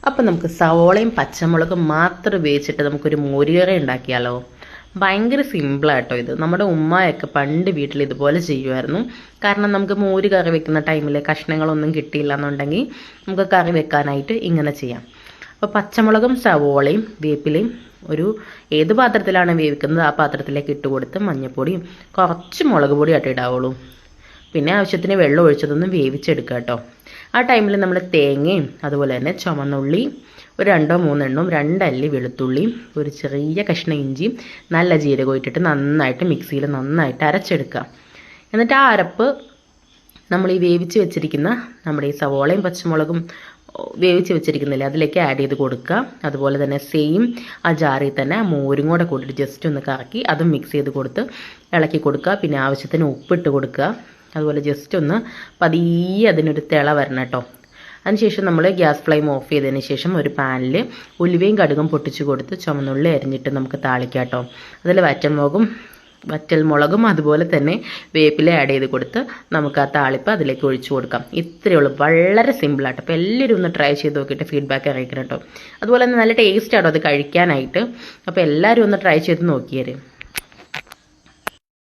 അപ്പം നമുക്ക് സവോളയും പച്ചമുളകും മാത്രം ഉപയോഗിച്ചിട്ട് നമുക്കൊരു മോരുകറി ഉണ്ടാക്കിയാലോ? ഭയങ്കര സിമ്പിളാട്ടോ ഇത്. നമ്മുടെ ഉമ്മയൊക്കെ പണ്ട് വീട്ടിൽ ഇതുപോലെ ചെയ്യുമായിരുന്നു. കാരണം നമുക്ക് മോര് കറി വെക്കുന്ന ടൈമിൽ കഷ്ണങ്ങളൊന്നും കിട്ടിയില്ല എന്നുണ്ടെങ്കിൽ നമുക്ക് കറി വെക്കാനായിട്ട് ഇങ്ങനെ ചെയ്യാം. അപ്പോൾ പച്ചമുളകും സവോളയും വേപ്പിലയും ഏത് പാത്രത്തിലാണ് വേവിക്കുന്നത് ആ പാത്രത്തിലേക്ക് ഇട്ട് കൊടുത്ത് മഞ്ഞൾപ്പൊടിയും കുറച്ച് മുളക് പൊടി ആയിട്ട് ഇടാവുള്ളൂ. പിന്നെ ആവശ്യത്തിന് വെള്ളം ഒഴിച്ചതൊന്ന് വേവിച്ചെടുക്കുക കേട്ടോ. ആ ടൈമിൽ നമ്മൾ തേങ്ങയും അതുപോലെ തന്നെ ചുമന്നുള്ളി ഒരു 2-3 എണ്ണവും 2 അല്ലി വെളുത്തുള്ളിയും ഒരു ചെറിയ കഷ്ണം ഇഞ്ചിയും നല്ല ജീരകവും ഇട്ടിട്ട് നന്നായിട്ട് മിക്സിയിൽ നന്നായിട്ട് അരച്ചെടുക്കുക. എന്നിട്ട് ആ അരപ്പ് നമ്മൾ ഈ വേവിച്ച് വെച്ചിരിക്കുന്ന നമ്മുടെ ഈ സവോളയും പച്ചമുളകും വേവിച്ച് വെച്ചിരിക്കുന്നില്ലേ അതിലേക്ക് ആഡ് ചെയ്ത് കൊടുക്കുക. അതുപോലെ തന്നെ സെയിം ആ ജാറിൽ തന്നെ മോരും കൂടെ കൂട്ടിയിട്ട് ജസ്റ്റ് ഒന്ന് കറക്കി അതും മിക്സ് ചെയ്ത് കൊടുത്ത് ഇളക്കി കൊടുക്കുക. പിന്നെ ആവശ്യത്തിന് ഉപ്പിട്ട് കൊടുക്കുക. അതുപോലെ ജസ്റ്റ് ഒന്ന് പതിയെ അതിനൊരു തിള വരണം കേട്ടോ. അതിനുശേഷം നമ്മൾ ഗ്യാസ് ഫ്ലെയിം ഓഫ് ചെയ്തതിന് ശേഷം ഒരു പാനിൽ ഉലുവയും കടുകും പൊട്ടിച്ച് കൊടുത്ത് ചുമന്നുള്ളി അരിഞ്ഞിട്ട് നമുക്ക് താളിക്കാം കേട്ടോ. അതിൽ വറ്റൽമുളകും അതുപോലെ തന്നെ വേപ്പില ആഡ് ചെയ്ത് കൊടുത്ത് നമുക്ക് ആ താളിപ്പ് അതിലേക്ക് ഒഴിച്ചു കൊടുക്കാം. ഇത്രയേ ഉള്ളൂ, വളരെ സിമ്പിളാട്ടോ. അപ്പോൾ എല്ലാവരും ഒന്ന് ട്രൈ ചെയ്ത് നോക്കിയിട്ട് ഫീഡ്ബാക്ക് അറിയിക്കണം കേട്ടോ. അതുപോലെ തന്നെ നല്ല ടേസ്റ്റ് ആട്ടോ അത് കഴിക്കാനായിട്ട്. അപ്പോൾ എല്ലാവരും ഒന്ന് ട്രൈ ചെയ്ത് നോക്കിയേരും.